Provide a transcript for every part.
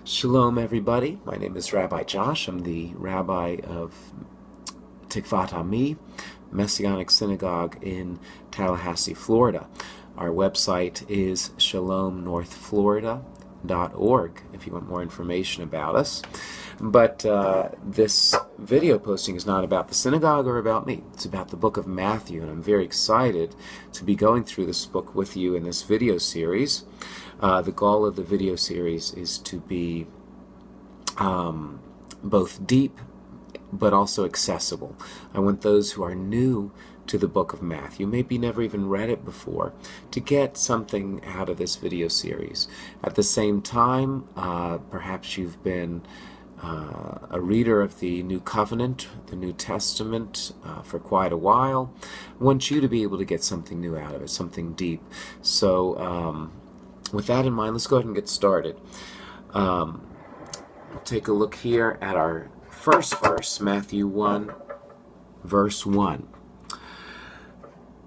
Shalom, everybody. My name is Rabbi Josh. I'm the rabbi of Tikvat Ami, Messianic Synagogue in Tallahassee, Florida. Our website is shalomnorthflorida.org if you want more information about us. But this video posting is not about the synagogue or about me. It's about the book of Matthew, and I'm very excited to be going through this book with you in this video series. The goal of the video series is to be both deep but also accessible. I want those who are new to the book of Matthew, maybe never even read it before, to get something out of this video series. At the same time, perhaps you've been a reader of the New Covenant, the New Testament, for quite a while. I want you to be able to get something new out of it, something deep. So with that in mind, let's go ahead and get started. We'll take a look here at our first verse, Matthew 1, verse 1.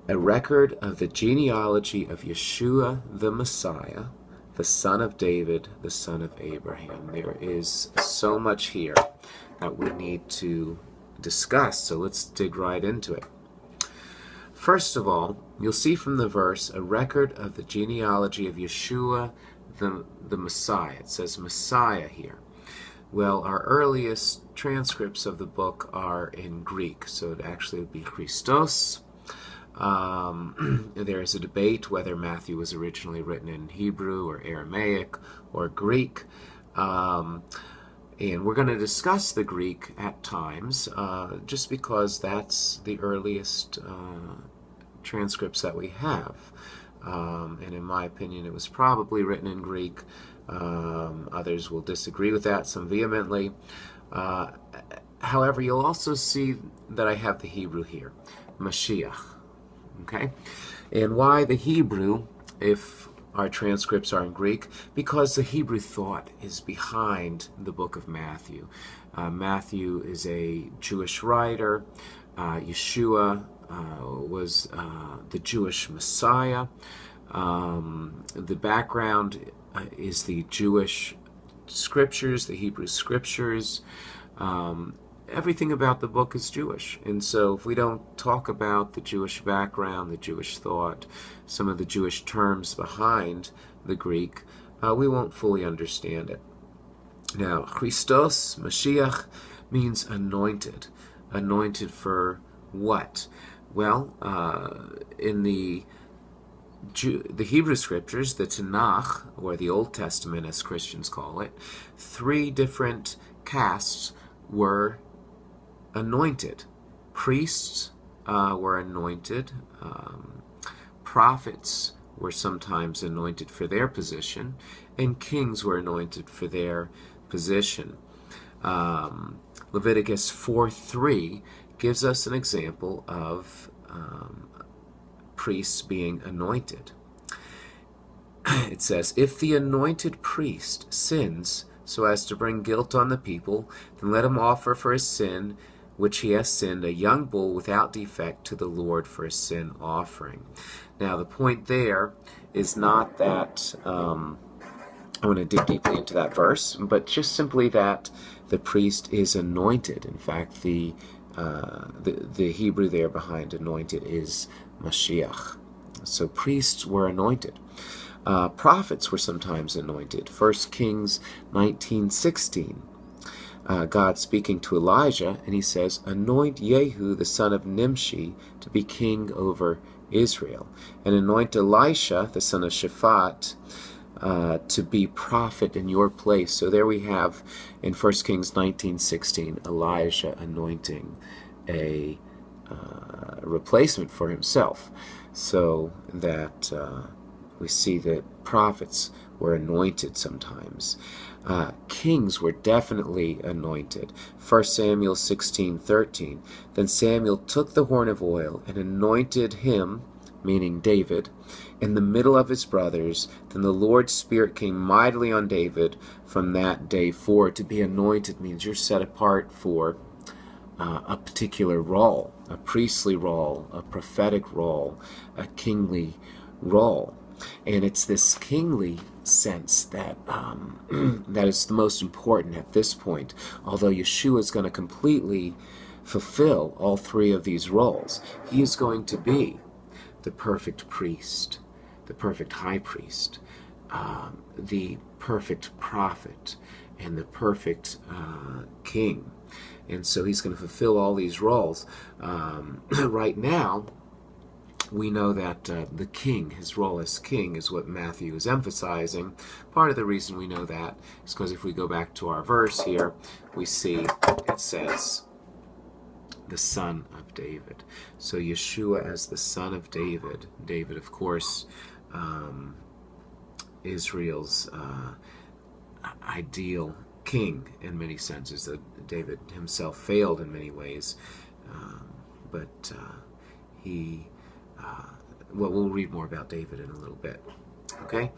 A record of the genealogy of Yeshua the Messiah, the son of David, the son of Abraham. There is so much here that we need to discuss, so let's dig right into it. First of all, you'll see from the verse a record of the genealogy of Yeshua the Messiah. It says Messiah here. Well, our earliest transcripts of the book are in Greek, so it actually would be Christos. There is a debate whether Matthew was originally written in Hebrew or Aramaic or Greek. And we're going to discuss the Greek at times, just because that's the earliest transcripts that we have. And in my opinion, it was probably written in Greek. Others will disagree with that, some vehemently. However, you'll also see that I have the Hebrew here, Mashiach. Okay? And why the Hebrew, if our transcripts are in Greek? Because the Hebrew thought is behind the book of Matthew. Matthew is a Jewish writer. Yeshua was the Jewish Messiah. The background is the Jewish scriptures, the Hebrew scriptures. Everything about the book is Jewish. And so if we don't talk about the Jewish background, the Jewish thought, some of the Jewish terms behind the Greek, we won't fully understand it. Now, Christos, Mashiach, means anointed. Anointed for what? Well, in the Hebrew scriptures, the Tanakh, or the Old Testament as Christians call it, 3 different castes were anointed. Priests were anointed. Prophets were sometimes anointed for their position, and kings were anointed for their position. Leviticus 4:3 gives us an example of priests being anointed. It says, if the anointed priest sins so as to bring guilt on the people, then let him offer for his sin which he has sinned a young bull without defect to the Lord for a sin offering. Now the point there is not that I want to dig deeply into that verse, but just simply that the priest is anointed. In fact, the Hebrew there behind anointed is Mashiach. So priests were anointed. Prophets were sometimes anointed. 1 Kings 19:16. God speaking to Elijah, and he says, anoint Jehu the son of Nimshi to be king over Israel, and anoint Elisha the son of Shaphat to be prophet in your place. So there we have in 1 Kings 19:16 Elijah anointing a replacement for himself, so that we see that prophets were anointed sometimes. Kings were definitely anointed. 1 Samuel 16:13. Then Samuel took the horn of oil and anointed him, meaning David, in the middle of his brothers. Then the Lord's Spirit came mightily on David from that day forward. To be anointed means you're set apart for a particular role, a priestly role, a prophetic role, a kingly role. And it's this kingly sense that that is the most important at this point, although Yeshua is going to completely fulfill all three of these roles. He is going to be the perfect priest, the perfect high priest, the perfect prophet, and the perfect king. And so he's going to fulfill all these roles. Right now, we know that the king, his role as king, is what Matthew is emphasizing. Part of the reason we know that is because if we go back to our verse here, we see it says, the son of David. So Yeshua as the son of David. David, of course, Israel's ideal king in many senses. David himself failed in many ways, but he, well, we'll read more about David in a little bit. Okay?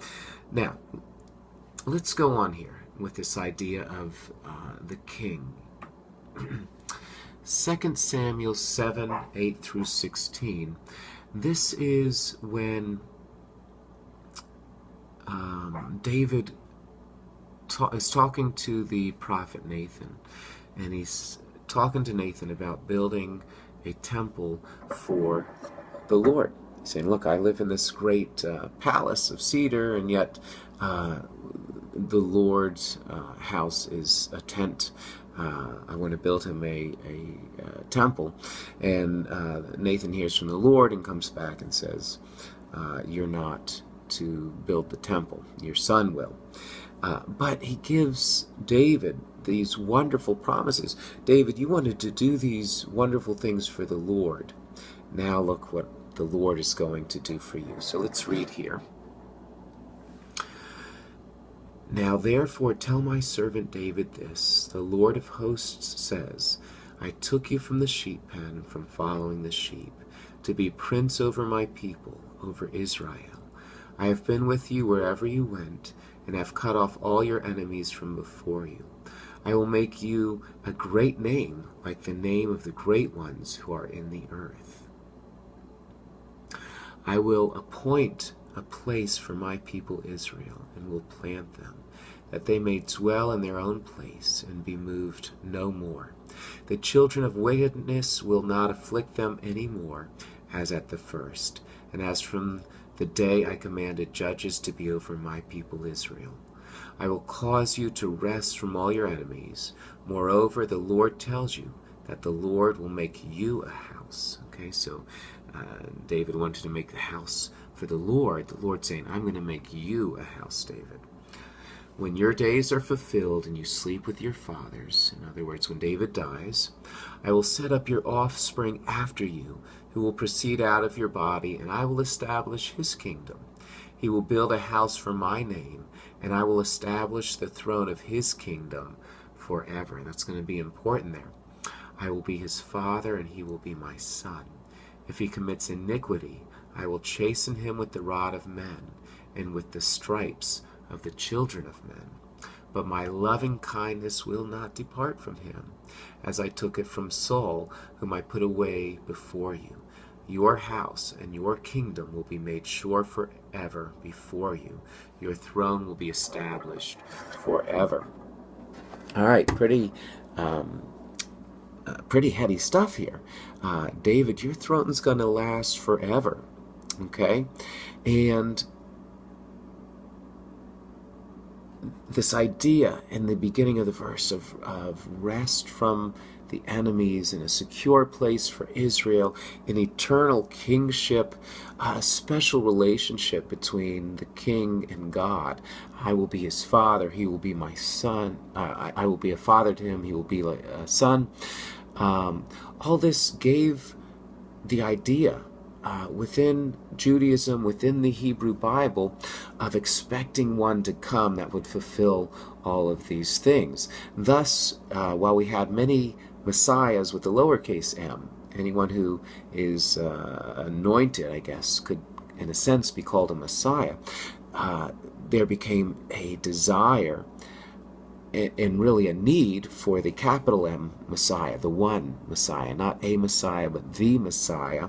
Now, let's go on here with this idea of the king. 2 Samuel 7, 8 through 16. This is when David is talking to the prophet Nathan, and he's talking to Nathan about building a temple for the Lord. He's saying, look, I live in this great palace of cedar, and yet the Lord's house is a tent. I want to build him a temple. And Nathan hears from the Lord and comes back and says, you're not to build the temple. Your son will. But he gives David these wonderful promises. David, you wanted to do these wonderful things for the Lord. Now look what the Lord is going to do for you. So let's read here. Now therefore tell my servant David this, the Lord of hosts says, I took you from the sheep pen and from following the sheep, to be prince over my people, over Israel. I have been with you wherever you went, and have cut off all your enemies from before you. I will make you a great name, like the name of the great ones who are in the earth. I will appoint a place for my people Israel, and will plant them, that they may dwell in their own place, and be moved no more. The children of wickedness will not afflict them any more, as at the first, and as from the day I commanded judges to be over my people Israel. I will cause you to rest from all your enemies. Moreover, the Lord tells you that the Lord will make you a house. Okay, so David wanted to make the house for the Lord. The Lord saying, I'm going to make you a house, David. When your days are fulfilled and you sleep with your fathers, in other words, when David dies, I will set up your offspring after you, who will proceed out of your body, and I will establish his kingdom. He will build a house for my name, and I will establish the throne of his kingdom forever. That's going to be important there. I will be his father, and he will be my son. If he commits iniquity, I will chasten him with the rod of men, and with the stripes of the children of men. But my loving kindness will not depart from him, as I took it from Saul, whom I put away before you. Your house and your kingdom will be made sure forever before you. Your throne will be established forever. All right, pretty heady stuff here. David, your throne's going to last forever. Okay? And this idea in the beginning of the verse of rest from the enemies in a secure place for Israel, an eternal kingship, a special relationship between the king and God. I will be his father, he will be my son. I will be a father to him, he will be like a son. All this gave the idea within Judaism, within the Hebrew Bible, of expecting one to come that would fulfill all of these things. Thus, while we had many messiahs with the lowercase m, anyone who is anointed, I guess, could in a sense be called a messiah, there became a desire and really a need for the capital M Messiah, the one Messiah, not a Messiah, but the Messiah.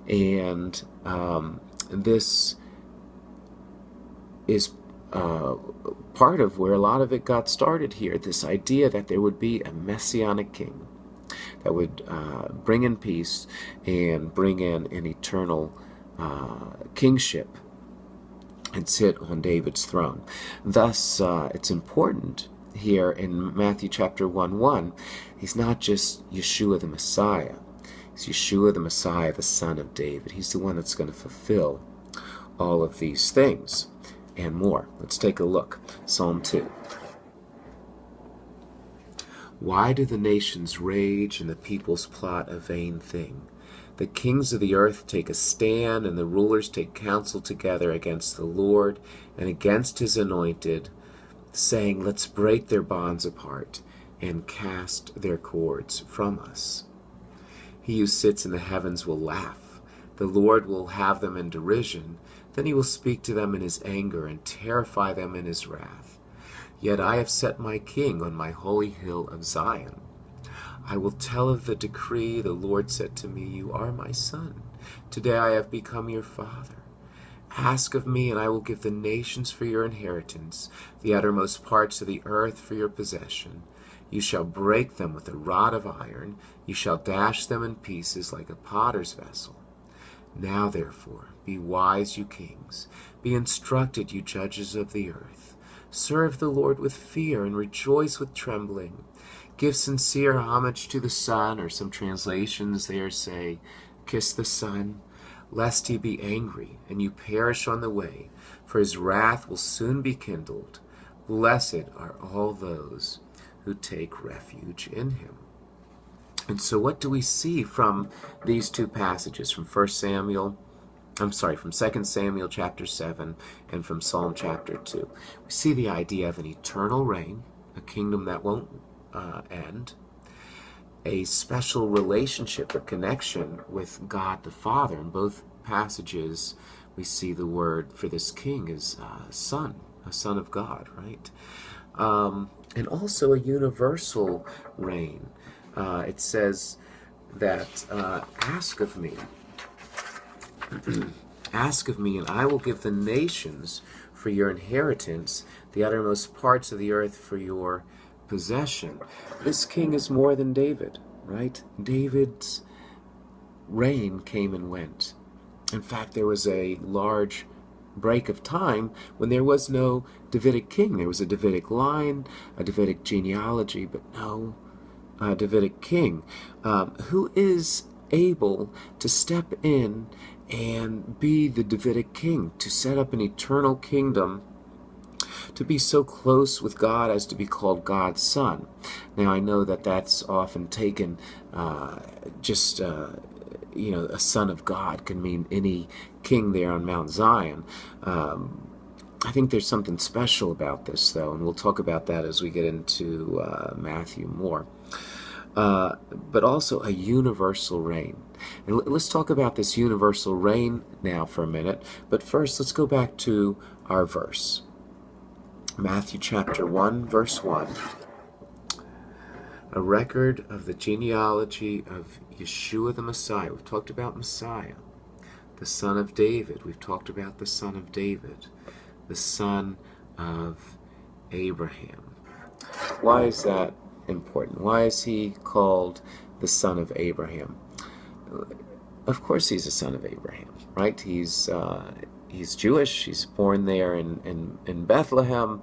And this is part of where a lot of it got started here, this idea that there would be a Messianic king that would bring in peace and bring in an eternal kingship and sit on David's throne. Thus, it's important here in Matthew chapter 1:1, he's not just Yeshua the Messiah. He's Yeshua the Messiah, the son of David. He's the one that's going to fulfill all of these things and more. Let's take a look. Psalm 2. Why do the nations rage and the peoples plot a vain thing? The kings of the earth take a stand, and the rulers take counsel together against the Lord and against his anointed, saying, let's break their bonds apart and cast their cords from us. He who sits in the heavens will laugh. The Lord will have them in derision. Then he will speak to them in his anger and terrify them in his wrath. Yet I have set my king on my holy hill of Zion. I will tell of the decree. The Lord said to me, you are my son. Today I have become your father. Ask of me, and I will give the nations for your inheritance, the uttermost parts of the earth for your possession. You shall break them with a rod of iron. You shall dash them in pieces like a potter's vessel. Now, therefore, be wise, you kings. Be instructed, you judges of the earth. Serve the Lord with fear and rejoice with trembling. Give sincere homage to the Son, or some translations there say, kiss the Son, lest he be angry and you perish on the way, for his wrath will soon be kindled. Blessed are all those who take refuge in him. And so what do we see from these two passages, from 2 Samuel chapter 7 and from Psalm chapter 2? We see the idea of an eternal reign, a kingdom that won't end, a special relationship or connection with God the Father. In both passages, we see the word for this king is son, a son of God, right? And also a universal reign. It says that, ask of me, ask of me, and I will give the nations for your inheritance, the uttermost parts of the earth for your possession. This king is more than David, right? David's reign came and went. In fact, there was a large break of time when there was no Davidic king. There was a Davidic line, a Davidic genealogy, but no Davidic king. Who is able to step in and be the Davidic king, to set up an eternal kingdom, to be so close with God as to be called God's son? Now, I know that that's often taken a son of God can mean any king there on Mount Zion. I think there's something special about this, though, and we'll talk about that as we get into Matthew more. But also a universal reign. And let's talk about this universal reign now for a minute. But first, let's go back to our verse. Matthew chapter 1, verse 1. A record of the genealogy of Yeshua the Messiah. We've talked about Messiah, the son of David. We've talked about the son of David, the son of Abraham. Why is that important? Why is he called the son of Abraham? Of course he's a son of Abraham, right? He's Jewish. He's born there in Bethlehem.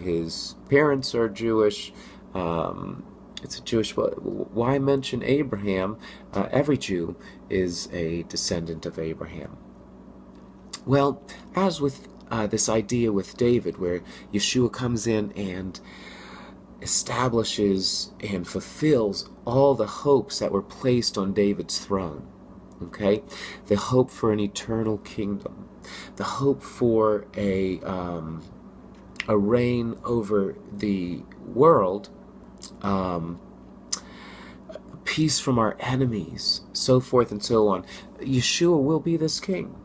His parents are Jewish. It's a Jewish. Why mention Abraham? Every Jew is a descendant of Abraham. Well, as with this idea with David, where Yeshua comes in and establishes and fulfills all the hopes that were placed on David's throne. Okay, the hope for an eternal kingdom, the hope for a reign over the world, peace from our enemies, so forth and so on. Yeshua will be this king.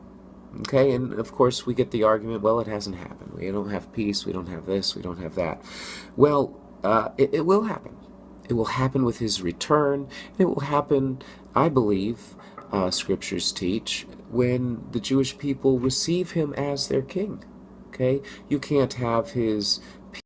Okay, and of course we get the argument, well, it hasn't happened. We don't have peace, we don't have this, we don't have that. Well, it will happen. It will happen with his return. It will happen, I believe, scriptures teach, when the Jewish people receive him as their king. Okay? You can't have his